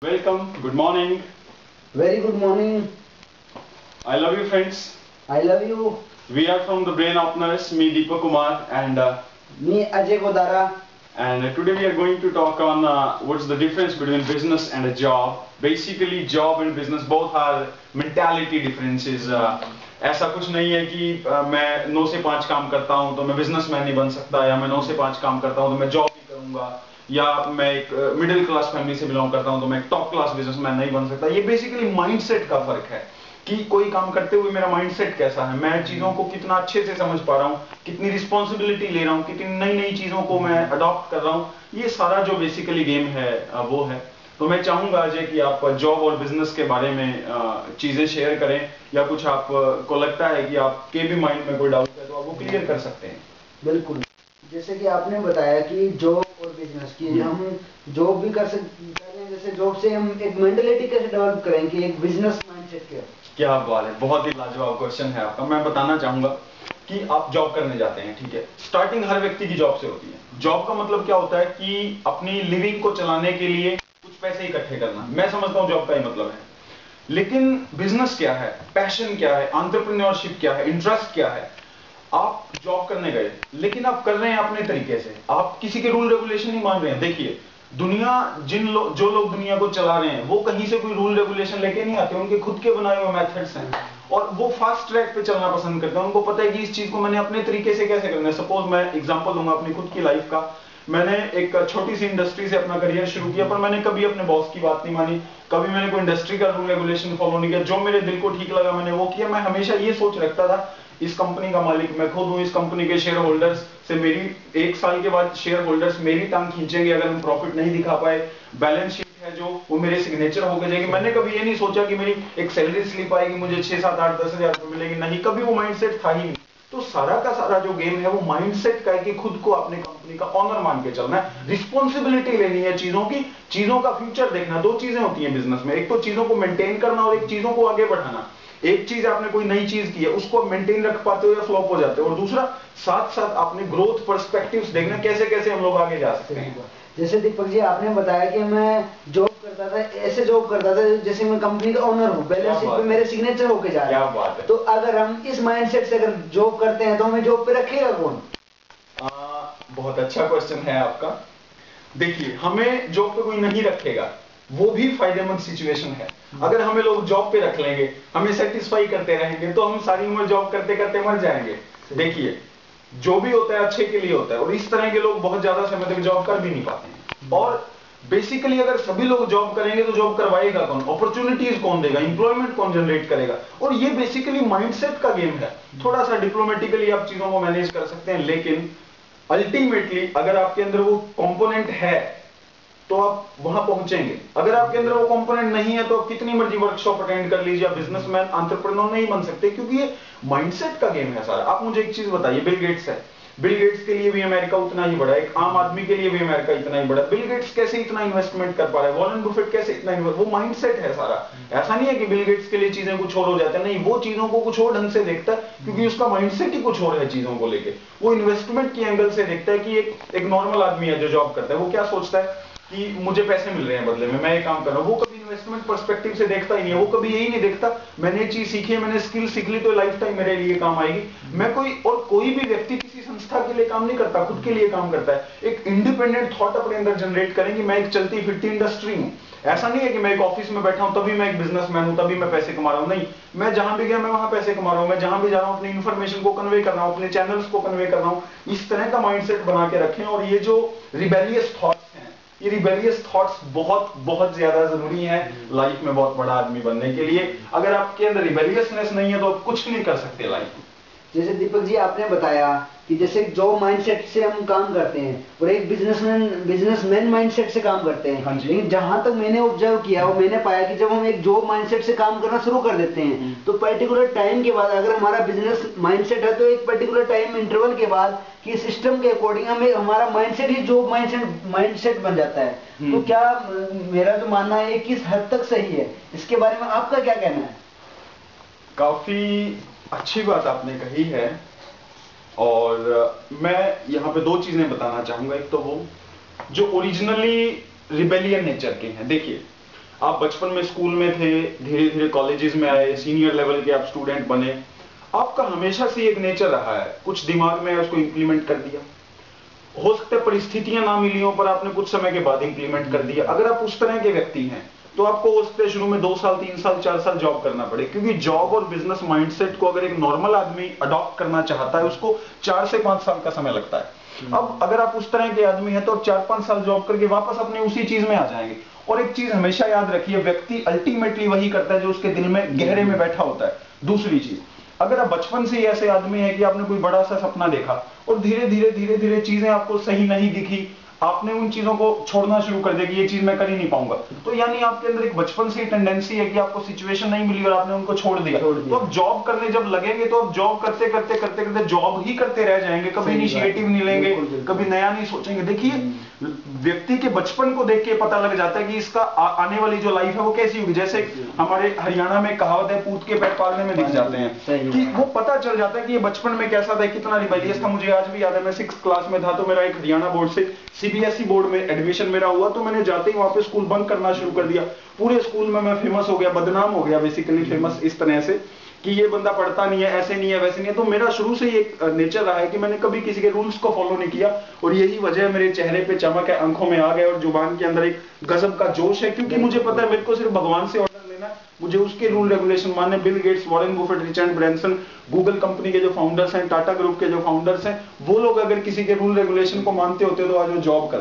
Welcome, good morning. Very good morning. I love you, friends. I love you. We are from the Brain Openers, me Deepak Kumar, Me Ajay Godara. and today we are going to talk on what's the difference between business and a job. Basically, job and business both are mentality differences. ऐसा कुछ नहीं है कि मैं 9 से 5 काम करता हूं तो मैं बिजनेसमैन नहीं बन सकता, या मैं 9 से 5 काम करता हूं तो मैं जॉब ही करूंगा, या मैं एक मिडिल क्लास फैमिली से बिलोंग करता हूं तो मैं एक टॉप क्लास बिजनेसमैन नहीं बन सकता। ये बेसिकली माइंडसेट का फर्क है कि कोई काम करते हुए मेरा माइंडसेट कैसा है, मैं चीजों को कितना अच्छे से समझ पा रहा हूँ, कितनी रिस्पॉन्सिबिलिटी ले रहा हूँ, कितनी नई नई चीजों को मैं अडॉप्ट कर रहा हूँ। ये सारा जो बेसिकली गेम है वो है। तो मैं चाहूंगा अजय कि आप जॉब और बिजनेस के बारे में चीजें शेयर करें, या कुछ आपको लगता है कि आपके भी माइंड में कोई डाउट है तो आप वो क्लियर कर सकते हैं। बिल्कुल, जैसे कि आपने बताया कि जॉब और बिजनेस की हम जॉब भी कर सकते हैं, जैसे जॉब से हम एक मेंटलिटी कैसे डेवलप करें कि एक बिजनेस माइंडसेट के। क्या बात है, बहुत ही लाजवाब क्वेश्चन है आपका। मैं बताना चाहूंगा कि आप जॉब करने जाते हैं, ठीक है। स्टार्टिंग हर व्यक्ति की जॉब से होती है। जॉब का मतलब क्या होता है कि अपनी लिविंग को चलाने के लिए कुछ पैसे इकट्ठे करना। मैं समझता हूं जॉब का ही मतलब है। लेकिन बिजनेस क्या है, पैशन क्या है, एंटरप्रेन्योरशिप क्या है, इंटरेस्ट क्या है। आप जॉब करने गए, लेकिन आप कर रहे हैं अपने तरीके से, आप किसी के रूल रेगुलेशन नहीं मान रहे हैं। देखिए, दुनिया जो लोग दुनिया को चला रहे हैं वो कहीं से कोई रूल रेगुलेशन लेके नहीं आते, उनके खुद के बनाए हुए मेथड्स हैं और वो फास्ट ट्रैक पे चलना पसंद करते हैं। उनको पता है कि इस चीज को मैंने अपने तरीके से कैसे करना है। सपोज मैं एग्जांपल दूंगा अपनी खुद की लाइफ का। मैंने एक छोटी सी इंडस्ट्री से अपना करियर शुरू किया, पर मैंने कभी अपने बॉस की बात नहीं मानी, कभी मैंने कोई इंडस्ट्री का रूल रेगुलेशन फॉलो नहीं किया। जो मेरे दिल को ठीक लगा मैंने वो किया। मैं हमेशा ये सोच रखता था इस कंपनी का मालिक मैं खुद हूं, इस कंपनी के शेयर होल्डर्स से मेरी 1 साल के बाद शेयर होल्डर्स मेरी टांग खींचेंगे अगर हम प्रॉफिट नहीं दिखा पाए। बैलेंस शीट है जो वो मेरे सिग्नेचर होकर जाएगी। मैंने कभी ये नहीं सोचा कि मेरी एक सैलरी स्लिप आएगी, मुझे 6, 7, 8, 10 हजार रुपए मिलेगी, नहीं, कभी वो माइंडसेट था ही नहीं। तो सारा का सारा जो गेम है वो माइंडसेट का है कि खुद को अपने कंपनी का ऑनर मान के चलना है, रिस्पॉन्सिबिलिटी लेनी है चीजों की, चीजों का फ्यूचर देखना। 2 चीजें होती हैं बिजनेस में, एक तो चीजों को मेंटेन करना और एक चीजों को आगे बढ़ाना। एक चीज आपने कोई नई चीज की है, उसको मेंटेन रख पाते हो या फ्लॉप हो जाते हो, और दूसरा साथ साथ आपने ग्रोथ पर्सपेक्टिव्स देखना, कैसे कैसे हम लोग आगे जा सकते हैं। जैसे दीपक जी आपने बताया कि मैं जॉब करता था, ऐसे जॉब करता था जैसे मैं कंपनी का ओनर हूँ, बैलेंस शीट पे मेरे सिग्नेचर होके जा रहा है। क्या बात है। तो अगर हम इस माइंडसेट से अगर जॉब करते हैं तो हमें जॉब पे रखेगा कौन? बहुत अच्छा क्वेश्चन है आपका। देखिए, हमें जॉब पे कोई नहीं रखेगा, वो भी फायदेमंद सिचुएशन है। अगर हमें लोग जॉब पे रख लेंगे, हमें सेटिस्फाई करते रहेंगे, तो हम सारी उम्र जॉब करते करते मर जाएंगे। देखिए, जो भी होता है अच्छे के लिए होता है, और इस तरह के लोग बहुत ज्यादा समय तक जॉब कर भी नहीं पाते हैं। और बेसिकली अगर सभी लोग जॉब करेंगे तो जॉब करवाएगा कौन, अपॉर्चुनिटीज कौन देगा, इंप्लॉयमेंट कौन जनरेट करेगा। और ये बेसिकली माइंडसेट का गेम है। थोड़ा सा डिप्लोमेटिकली आप चीजों को मैनेज कर सकते हैं, लेकिन अल्टीमेटली अगर आपके अंदर वो कंपोनेंट है तो आप वहां पहुंचेंगे। अगर आपके अंदर वो कंपोनेंट नहीं है तो आप कितनी मर्जी वर्कशॉप अटेंड कर लीजिए, बिजनेसमैन एंटरप्रेन्योर नहीं बन सकते, क्योंकि ये माइंडसेट का गेम है सारा। आप मुझे एक चीज बताइए, बिल गेट्स है, बिल गेट्स के लिए भी अमेरिका उतना ही बड़ा है, एक आम आदमी के लिए भी अमेरिका इतना ही बड़ा है। बिल गेट्स कैसे इतना इन्वेस्टमेंट कर पा रहा है, वॉरेन बफेट कैसे इतना इन्वेस्ट, वो माइंडसेट है सारा। ऐसा नहीं है कि बिल गेट्स के लिए चीजें कुछ और हो जाती है, नहीं, वो चीजों को कुछ और ढंग से देखता है, क्योंकि उसका माइंडसेट ही कुछ और है चीजों को लेके। वो इन्वेस्टमेंट की एंगल से देखता है कि एक नॉर्मल आदमी है जो जॉब करता है, वो क्या सोचता है कि मुझे पैसे मिल रहे हैं बदले में, मैं ये काम कर रहा हूं। वो कभी इन्वेस्टमेंट पर्सपेक्टिव से देखता ही नहीं है। वो कभी यही नहीं देखता मैंने ये चीज सीखी है, मैंने स्किल सीख ली तो लाइफ टाइम मेरे लिए काम आएगी। मैं कोई भी व्यक्ति किसी संस्था के लिए काम नहीं करता, खुद के लिए काम करता है। एक इंडिपेंडेंट थॉट अपने अंदर जनरेट करेंगे, मैं एक चलती फिरती इंडस्ट्री हूं। ऐसा नहीं है कि मैं एक ऑफिस में बैठा हूं तभी मैं एक बिजनेसमैन हूं, तभी मैं पैसे कमा रहा हूं, नहीं, मैं जहां भी गया मैं वहां पैसे कमा रहा हूं, मैं जहां भी जा रहा हूं अपनी इंफॉर्मेशन को कन्वे कर रहा हूं, अपने चैनल्स को कन्वे कर रहा हूं। इस तरह का माइंडसेट बना के रखें। और ये जो रिबेलियस थॉट्स हैं, ये रिबेलियस थॉट्स बहुत बहुत ज्यादा जरूरी है लाइफ में बहुत बड़ा आदमी बनने के लिए। अगर आपके अंदर रिबेलियसनेस नहीं है तो आप कुछ नहीं कर सकते लाइफ में। जैसे दीपक जी आपने बताया कि जैसे जॉब माइंडसेट से हम काम करते हैं और एक बिजनेसमैन माइंडसेट से काम करते हैं। हाँ जी। लेकिन जहां तक मैंने ऑब्जर्व किया वो मैंने पाया कि जब हम एक जॉब माइंडसेट से काम करना शुरू कर देते हैं तो पर्टिकुलर टाइम के बाद, अगर हमारा बिजनेस माइंडसेट है तो एक पर्टिकुलर टाइम इंटरवल के बाद कि सिस्टम के अकॉर्डिंग हमें हमारा माइंडसेट ही जॉब माइंडसेट बन जाता है। तो क्या मेरा जो मानना है किस हद तक सही है, इसके बारे में आपका क्या कहना है? काफी अच्छी बात आपने कही है, और मैं यहाँ पे 2 चीजें बताना चाहूंगा। एक तो वो जो ओरिजिनली रिबेलियन नेचर के हैं। देखिए, आप बचपन में स्कूल में थे, धीरे धीरे कॉलेजेस में आए, सीनियर लेवल के आप स्टूडेंट बने, आपका हमेशा से एक नेचर रहा है, कुछ दिमाग में उसको इंप्लीमेंट कर दिया। हो सकता है परिस्थितियां ना मिली हो, पर आपने कुछ समय के बाद इंप्लीमेंट कर दिया। अगर आप उस तरह के व्यक्ति हैं तो आपको हो सकता है शुरू में 2 साल 3 साल 4 साल जॉब करना पड़े, क्योंकि जॉब और बिजनेस माइंडसेट को अगर एक नॉर्मल आदमी अडॉप्ट करना चाहता है उसको 4 से 5 साल का समय लगता है। अब अगर आप उस तरह के आदमी हैं तो आप 4-5 साल जॉब करके वापस अपने उसी चीज में आ जाएंगे। और एक चीज हमेशा याद रखिए, व्यक्ति अल्टीमेटली वही करता है जो उसके दिल में गहरे में बैठा होता है। दूसरी चीज, अगर आप बचपन से ही ऐसे आदमी हैं कि आपने कोई बड़ा सा सपना देखा और धीरे धीरे चीजें आपको सही नहीं दिखी, आपने उन चीजों को छोड़ना शुरू कर दिया कि ये चीज मैं कर ही नहीं पाऊंगा, तो यानी आपके अंदर एक बचपन से ही टेंडेंसी है कि आपको सिचुएशन नहीं मिली और आपने उनको छोड़ दिया। तो अब जॉब करने जब लगेंगे तो अब जॉब करते करते जॉब ही करते रह जाएंगे, कभी इनिशिएटिव नहीं लेंगे, कभी नया नहीं सोचेंगे। देखिए, व्यक्ति के बचपन को देख के पता लग जाता है कि इसका आने वाली जो लाइफ है वो कैसी होगी। जैसे हमारे हरियाणा में कहावत है, पूत के पैर पालने में दिख जाते हैं, कि वो पता चल जाता है कि ये बचपन में कैसा था, कितना रिबेलियस था। मुझे आज भी याद है, मैं 6th क्लास में था तो मेरा एक हरियाणा बोर्ड से सीबीएसई बोर्ड में एडमिशन मेरा हुआ, तो मैंने जाते ही वहां पे स्कूल बंक करना शुरू कर दिया। पूरे स्कूल में मैं फेमस हो गया, बदनाम हो गया, बेसिकली फेमस इस तरह से कि ये बंदा पढ़ता नहीं है, ऐसे नहीं है, वैसे नहीं है। तो मेरा शुरू से ही एक नेचर रहा है कि मैंने कभी किसी के रूल्स को फॉलो नहीं किया, और यही वजह है मेरे चेहरे पे चमक है, आंखों में आ गया और जुबान के अंदर एक गजब का जोश है, क्योंकि मुझे पता है मेरे को सिर्फ भगवान से ऑर्डर लेना है, मुझे उसके रूल रेगुलेशन मानने। Bill Gates, Warren Buffett, Richard Branson, Google company के जो फाउंडर्स हैं, टाटा ग्रुप के जो फाउंडर्स हैं, वो लोग अगर किसी के रूल रेगुलेशन को मानते होते तो आज वो जॉब कर